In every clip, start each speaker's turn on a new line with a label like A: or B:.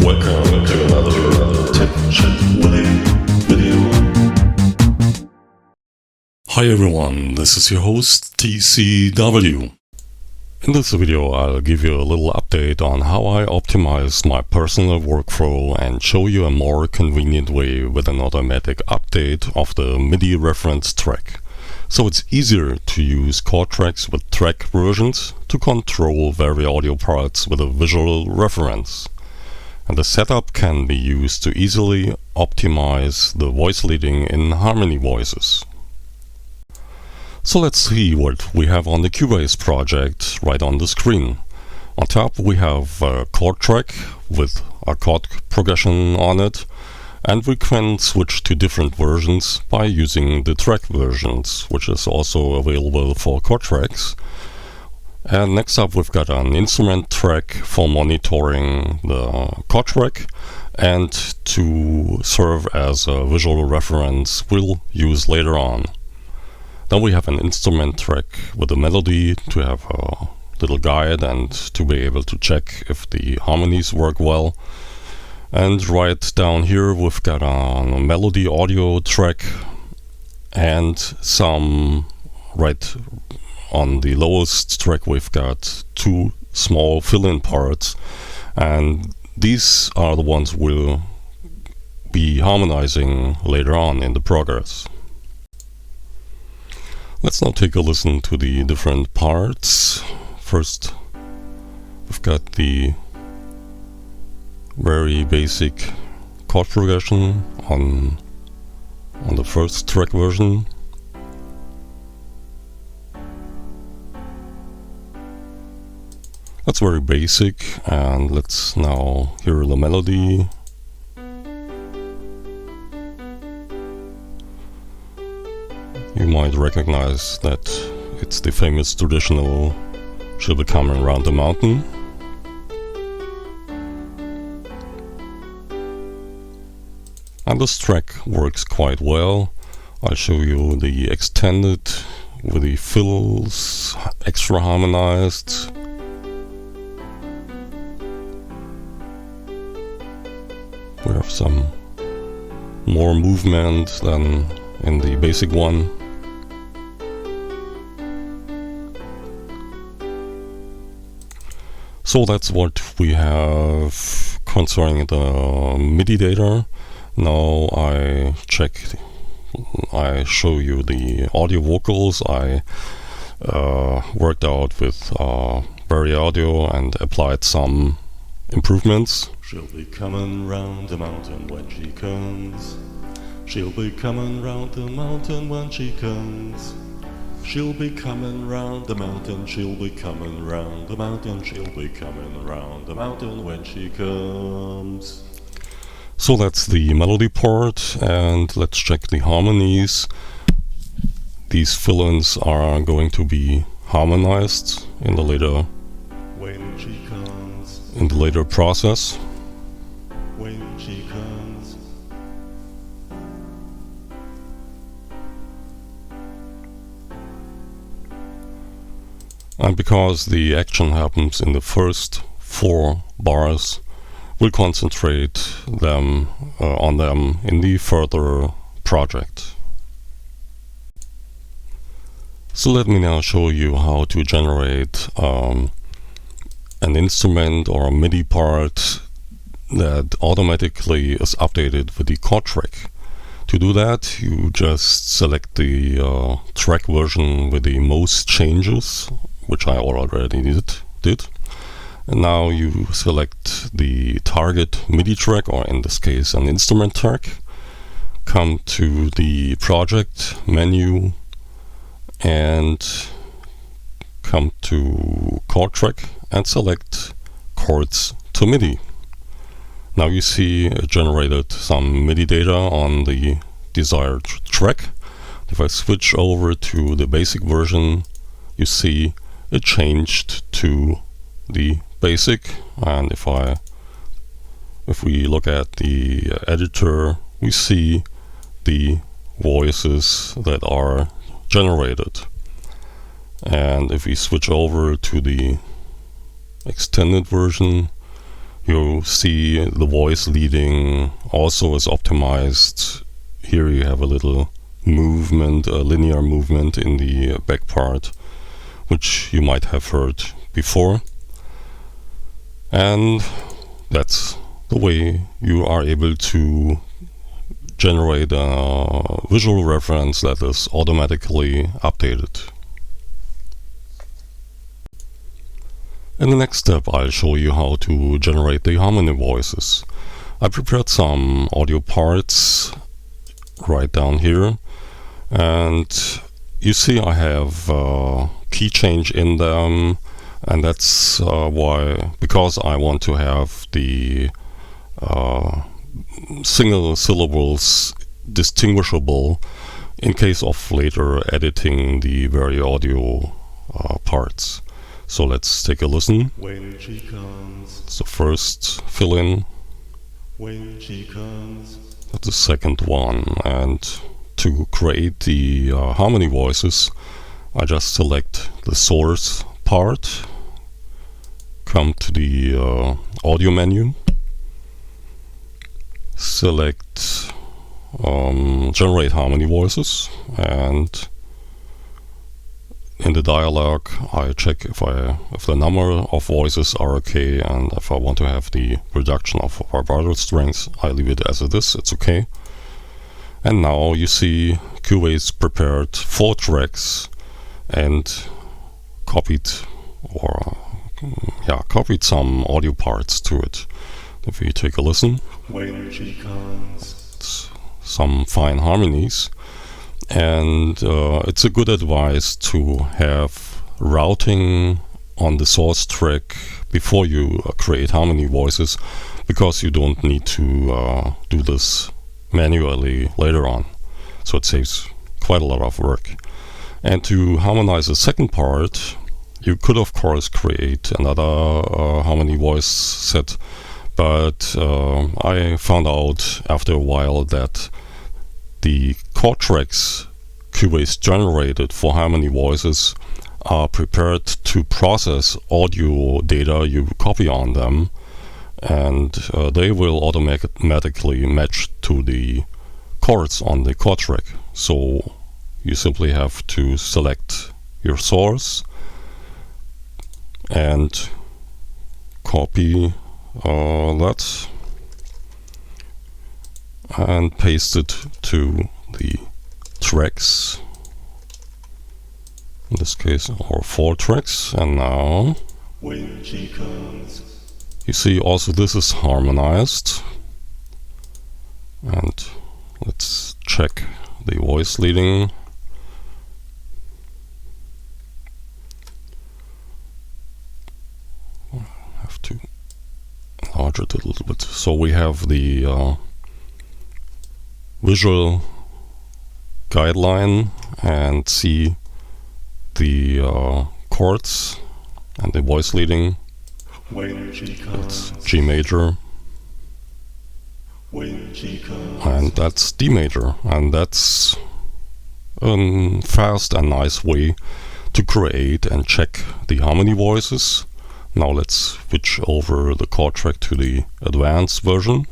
A: Welcome to another Tech Chat video. Hi everyone, this is your host TCW. In this video I'll give you a little update on how I optimize my personal workflow and show you a more convenient way with an automatic update of the MIDI reference track. So it's easier to use chord tracks with track versions to control VariAudio parts with a visual reference. And the setup can be used to easily optimize the voice leading in harmony voices. So let's see what we have on the Cubase project right on the screen. On top we have a chord track with a chord progression on it, and we can switch to different versions by using the track versions, which is also available for chord tracks. And next up we've got an instrument track for monitoring the chord track, and to serve as a visual reference we'll use later on. Then we have an instrument track with a melody to have a little guide and to be able to check if the harmonies work well. And right down here we've got a melody audio track, and some right on the lowest track we've got two small fill-in parts, and these are the ones we'll be harmonizing later on in the progress. Let's now take a listen to the different parts. First we've got the very basic chord progression on the first track version. That's very basic, and let's now hear the melody. You might recognize that it's the famous traditional "She'll Be Coming Round the Mountain." And this track works quite well. I'll show you the extended with the fills extra harmonized. We have some more movement than in the basic one. So that's what we have concerning the MIDI data. Now I show you the audio vocals. I worked out with VariAudio and applied some improvements. She'll be coming round the mountain when she comes. She'll be coming round the mountain when she comes. She'll be coming round the mountain, she'll be coming round the mountain, she'll be coming round the mountain when she comes. So that's the melody part, and let's check the harmonies. These fill-ins are going to be harmonized in the later process. When she comes. And because the action happens in the first 4 bars, we'll concentrate on them in the further project. So let me now show you how to generate an instrument or a MIDI part that automatically is updated with the chord track. To do that, you just select the track version with the most changes, which I already did. And now you select the target MIDI track, or in this case an instrument track. Come to the project menu and come to chord track and select chords to MIDI. Now you see it generated some MIDI data on the desired track. If I switch over to the basic version, you see it changed to the basic, and if we look at the editor, we see the voices that are generated. And if we switch over to the extended version, You see the voice leading also is optimized. Here you have a little movement, a linear movement in the back part, which you might have heard before. And that's the way you are able to generate a visual reference that is automatically updated. In the next step, I'll show you how to generate the harmony voices. I prepared some audio parts right down here, and you see I have key change in them, and that's because I want to have the single syllables distinguishable in case of later editing the VariAudio parts. So let's take a listen.
B: When she comes,
A: It's the first fill-in.
B: when she comes,
A: That's the second one. And to create the harmony voices, I just select the source part, come to the audio menu, select generate harmony voices, and in the dialog I check if the number of voices are okay, and if I want to have the reduction of vibrato strength, I leave it as it is, it's okay. And now you see Cubase prepared 4 tracks and copied some audio parts to it. If you take a listen,
B: when she comes,
A: it's some fine harmonies. And it's a good advice to have routing on the source track before you create harmony voices, because you don't need to do this manually later on. So it saves quite a lot of work. And to harmonize the second part, you could of course create another harmony voice set, but I found out after a while that the chord tracks Cubase generated for harmony voices are prepared to process audio data you copy on them, and they will automatically match to the chords on the chord track. So you simply have to select your source and copy that and paste it to the tracks, in this case our 4 tracks. And now
B: when she comes,
A: you see also this is harmonized. And let's check the voice leading. I have to enlarge it a little bit. So we have the visual guideline and see the chords and the voice leading.
B: when she comes,
A: It's G major,
B: when she comes,
A: and that's D major, and that's a fast and nice way to create and check the harmony voices. Now let's switch over the chord track to the advanced version.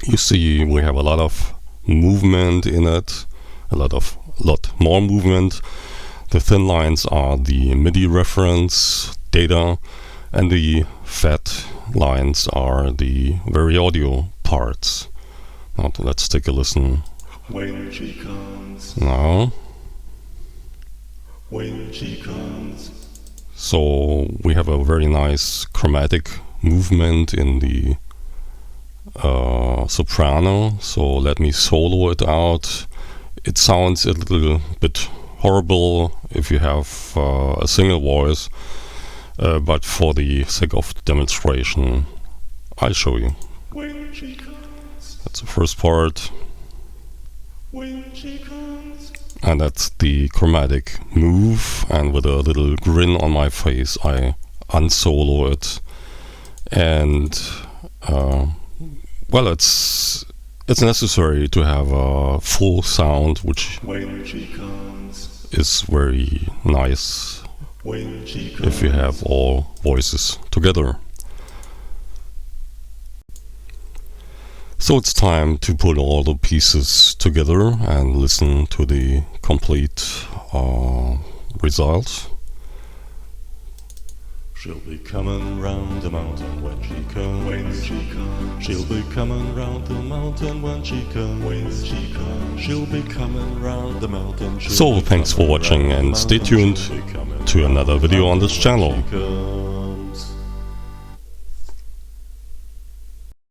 A: You see we have a lot of movement in it, a lot more movement. The thin lines are the MIDI reference data, and the fat lines are the VariAudio parts. Now let's take a listen.
B: when she comes,
A: Now,
B: when she comes,
A: so we have a very nice chromatic movement in the soprano. So let me solo it out. It sounds a little bit horrible if you have a single voice, but for the sake of the demonstration I'll show you.
B: when she comes,
A: That's the first part,
B: when she comes,
A: and that's the chromatic move, and with a little grin on my face I unsolo it. And well, it's necessary to have a full sound, which
B: when she comes,
A: is very nice
B: when she comes,
A: if you have all voices together. So it's time to put all the pieces together and listen to the complete result.
B: She'll be coming round the mountain when she comes. When she comes. She'll be coming round the mountain when she comes. When she comes. She'll be coming round the mountain.
A: So thanks for watching and stay tuned to another video on this channel.